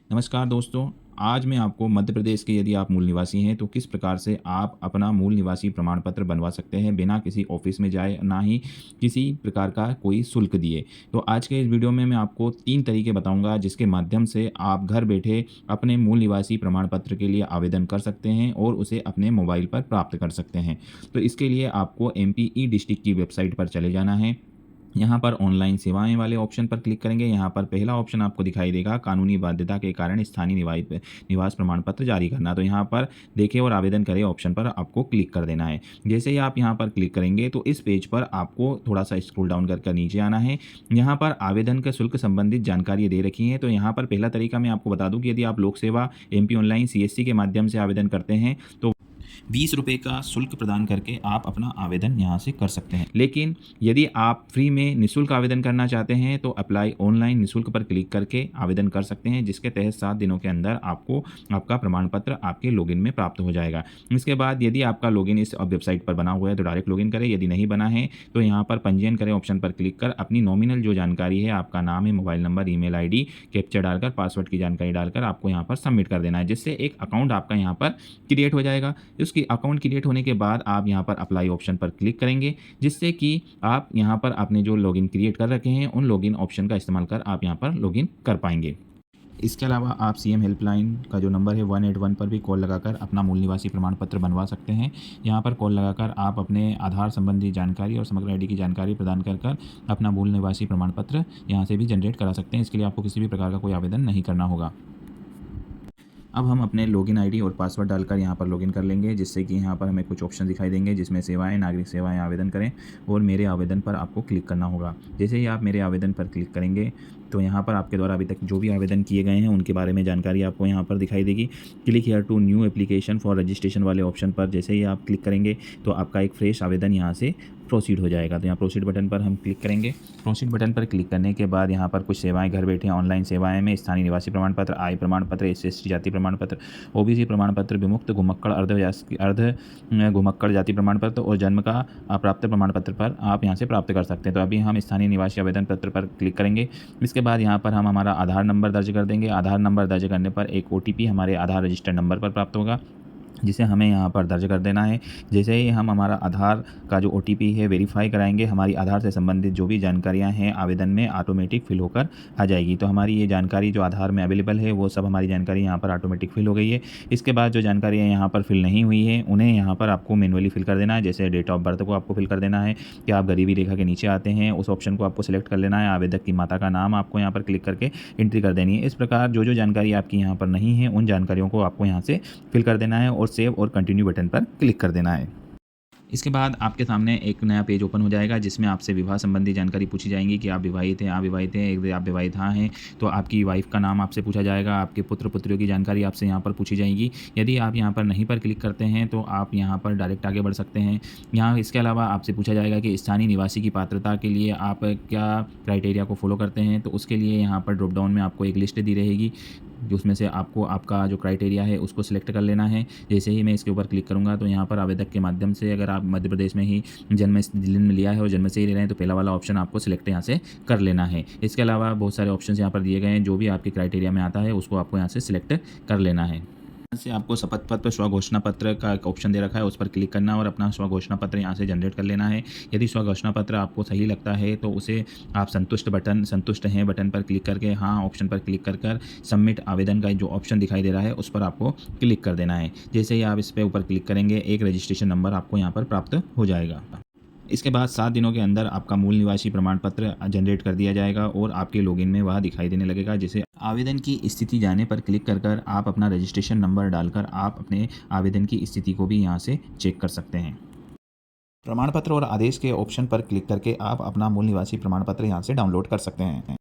नमस्कार दोस्तों, आज मैं आपको मध्य प्रदेश के यदि आप मूल निवासी हैं तो किस प्रकार से आप अपना मूल निवासी प्रमाण पत्र बनवा सकते हैं बिना किसी ऑफिस में जाए, ना ही किसी प्रकार का कोई शुल्क दिए। तो आज के इस वीडियो में मैं आपको 3 तरीके बताऊंगा जिसके माध्यम से आप घर बैठे अपने मूल निवासी प्रमाण पत्र के लिए आवेदन कर सकते हैं और उसे अपने मोबाइल पर प्राप्त कर सकते हैं। तो इसके लिए आपको एमपी ई डिस्ट्रिक्ट की वेबसाइट पर चले जाना है। यहाँ पर ऑनलाइन सेवाएं वाले ऑप्शन पर क्लिक करेंगे। यहाँ पर पहला ऑप्शन आपको दिखाई देगा, कानूनी बाध्यता के कारण स्थानीय निवास प्रमाण पत्र जारी करना। तो यहाँ पर देखें और आवेदन करें ऑप्शन पर आपको क्लिक कर देना है। जैसे ही आप यहाँ पर क्लिक करेंगे तो इस पेज पर आपको थोड़ा सा स्क्रॉल डाउन कर नीचे आना है। यहाँ पर आवेदन के शुल्क संबंधित जानकारी दे रखी है। तो यहाँ पर पहला तरीका मैं आपको बता दूं कि यदि आप लोक सेवा एमपी ऑनलाइन सीएससी के माध्यम से आवेदन करते हैं तो 20 रुपये का शुल्क प्रदान करके आप अपना आवेदन यहाँ से कर सकते हैं। लेकिन यदि आप फ्री में निःशुल्क आवेदन करना चाहते हैं तो अप्लाई ऑनलाइन निःशुल्क पर क्लिक करके आवेदन कर सकते हैं, जिसके तहत 7 दिनों के अंदर आपको आपका प्रमाण पत्र आपके लॉगिन में प्राप्त हो जाएगा। इसके बाद यदि आपका लॉगिन इस वेबसाइट पर बना हुआ है तो डायरेक्ट लॉगिन करें, यदि नहीं बना है तो यहाँ पर पंजीयन करें ऑप्शन पर क्लिक कर अपनी नॉमिनल जो जानकारी है, आपका नाम है, mobile number, email ID, captcha डालकर, पासवर्ड की जानकारी डालकर आपको यहाँ पर सबमिट कर देना है, जिससे एक अकाउंट आपका यहाँ पर क्रिएट हो जाएगा। उसकी अकाउंट क्रिएट होने के बाद आप यहाँ पर अप्लाई ऑप्शन पर क्लिक करेंगे, जिससे कि आप यहाँ पर अपने जो लॉगिन क्रिएट कर रखे हैं उन लॉगिन ऑप्शन का इस्तेमाल कर आप यहाँ पर लॉगिन कर पाएंगे। इसके अलावा आप सीएम हेल्पलाइन का जो नंबर है 181 पर भी कॉल लगाकर अपना मूल निवासी प्रमाण पत्र बनवा सकते हैं। यहाँ पर कॉल लगाकर आप अपने आधार संबंधी जानकारी और समग्र आईडी की जानकारी प्रदान कर अपना मूल निवासी प्रमाण पत्र यहाँ से भी जनरेट करा सकते हैं। इसके लिए आपको किसी भी प्रकार का कोई आवेदन नहीं करना होगा। अब हम अपने लॉगिन आईडी और पासवर्ड डालकर यहाँ पर लॉगिन कर लेंगे, जिससे कि यहाँ पर हमें कुछ ऑप्शन दिखाई देंगे जिसमें सेवाएं, नागरिक सेवाएं, आवेदन करें और मेरे आवेदन पर आपको क्लिक करना होगा। जैसे ही आप मेरे आवेदन पर क्लिक करेंगे तो यहाँ पर आपके द्वारा अभी तक जो भी आवेदन किए गए हैं उनके बारे में जानकारी आपको यहाँ पर दिखाई देगी। Click here to new application for registration वाले ऑप्शन पर जैसे ही आप क्लिक करेंगे तो आपका एक फ्रेश आवेदन यहाँ से प्रोसीड हो जाएगा। तो यहाँ प्रोसीड बटन पर हम क्लिक करेंगे। प्रोसीड बटन पर क्लिक करने के बाद यहाँ पर कुछ सेवाएं घर बैठे ऑनलाइन सेवाएं में स्थानीय निवासी प्रमाण पत्र, आय प्रमाण पत्र, एससी जाति प्रमाण पत्र, ओबीसी प्रमाण पत्र, विमुक्त घुमक्कड़ अर्ध घुमक्कड़ जाति प्रमाण पत्र और जन्म का अप्राप्त प्रमाण पत्र पर आप यहाँ से प्राप्त कर सकते हैं। तो अभी हम स्थानीय निवासी आवेदन पत्र पर क्लिक करेंगे। इसके बाद यहाँ पर हम हमारा आधार नंबर दर्ज कर देंगे। आधार नंबर दर्ज करने पर एक ओटीपी हमारे आधार रजिस्टर्ड नंबर पर प्राप्त होगा, जिसे हमें यहाँ पर दर्ज कर देना है। जैसे ही हम हमारा आधार का जो ओटीपी है वेरीफाई कराएंगे, हमारी आधार से संबंधित जो भी जानकारियाँ हैं आवेदन में ऑटोमेटिक फिल होकर आ जाएगी। तो हमारी ये जानकारी जो आधार में अवेलेबल है वो सब हमारी जानकारी यहाँ पर ऑटोमेटिक फिल हो गई है। इसके बाद जो जानकारियाँ यहाँ पर फिल नहीं हुई है उन्हें यहाँ पर आपको मैनुअली फिल कर देना है। जैसे डेट ऑफ बर्थ को आपको फिल कर देना है कि आप गरीबी रेखा के नीचे आते हैं, उस ऑप्शन को आपको सिलेक्ट कर लेना है। आवेदक की माता का नाम आपको यहाँ पर क्लिक करके एंट्री कर देनी है। इस प्रकार जो जानकारी आपकी यहाँ पर नहीं है उन जानकारियों को आपको यहाँ से फिल कर देना है और सेव और कंटिन्यू बटन पर क्लिक कर देना है। इसके बाद आपके सामने एक नया पेज ओपन हो जाएगा जिसमें आपसे विवाह संबंधी जानकारी पूछी जाएगी कि आप विवाहित हैं, अविवाहित हैं। यदि आप विवाहित हाँ हैं तो आपकी वाइफ का नाम आपसे पूछा जाएगा, आपके पुत्र पुत्रियों की जानकारी आपसे यहाँ पर पूछी जाएगी। यदि आप यहाँ पर नहीं पर क्लिक करते हैं तो आप यहाँ पर डायरेक्ट आगे बढ़ सकते हैं। यहाँ इसके अलावा आपसे पूछा जाएगा कि स्थानीय निवासी की पात्रता के लिए आप क्या क्राइटेरिया को फॉलो करते हैं। तो उसके लिए यहाँ पर ड्रॉप डाउन में आपको एक लिस्ट दी रहेगी जिसमें से आपको आपका जो क्राइटेरिया है उसको सिलेक्ट कर लेना है। जैसे ही मैं इसके ऊपर क्लिक करूंगा तो यहाँ पर आवेदक के माध्यम से, अगर आप मध्य प्रदेश में ही जन्म में लिया है और जन्म से ही ले रहे हैं तो पहला वाला ऑप्शन आपको सिलेक्ट यहाँ से कर लेना है। इसके अलावा बहुत सारे ऑप्शन यहाँ पर दिए गए हैं, जो भी आपके क्राइटेरिया में आता है उसको आपको यहाँ से सिलेक्ट कर लेना है। से आपको शपथ पत्र स्वघोषणा पत्र का एक ऑप्शन दे रखा है, उस पर क्लिक करना और अपना स्वघोषणा पत्र यहाँ से जनरेट कर लेना है। यदि स्वघोषणा पत्र आपको सही लगता है तो उसे आप संतुष्ट हैं बटन पर क्लिक करके हाँ ऑप्शन पर क्लिक कर सबमिट आवेदन का जो ऑप्शन दिखाई दे रहा है उस पर आपको क्लिक कर देना है। जैसे ही आप इस पर ऊपर क्लिक करेंगे एक रजिस्ट्रेशन नंबर आपको यहाँ पर प्राप्त हो जाएगा। इसके बाद 7 दिनों के अंदर आपका मूल निवासी प्रमाण पत्र जनरेट कर दिया जाएगा और आपके लॉगिन में वह दिखाई देने लगेगा। जिसे आवेदन की स्थिति जाने पर क्लिक कर आप अपना रजिस्ट्रेशन नंबर डालकर आप अपने आवेदन की स्थिति को भी यहाँ से चेक कर सकते हैं। प्रमाण पत्र और आदेश के ऑप्शन पर क्लिक करके आप अपना मूल निवासी प्रमाण पत्र यहाँ से डाउनलोड कर सकते हैं।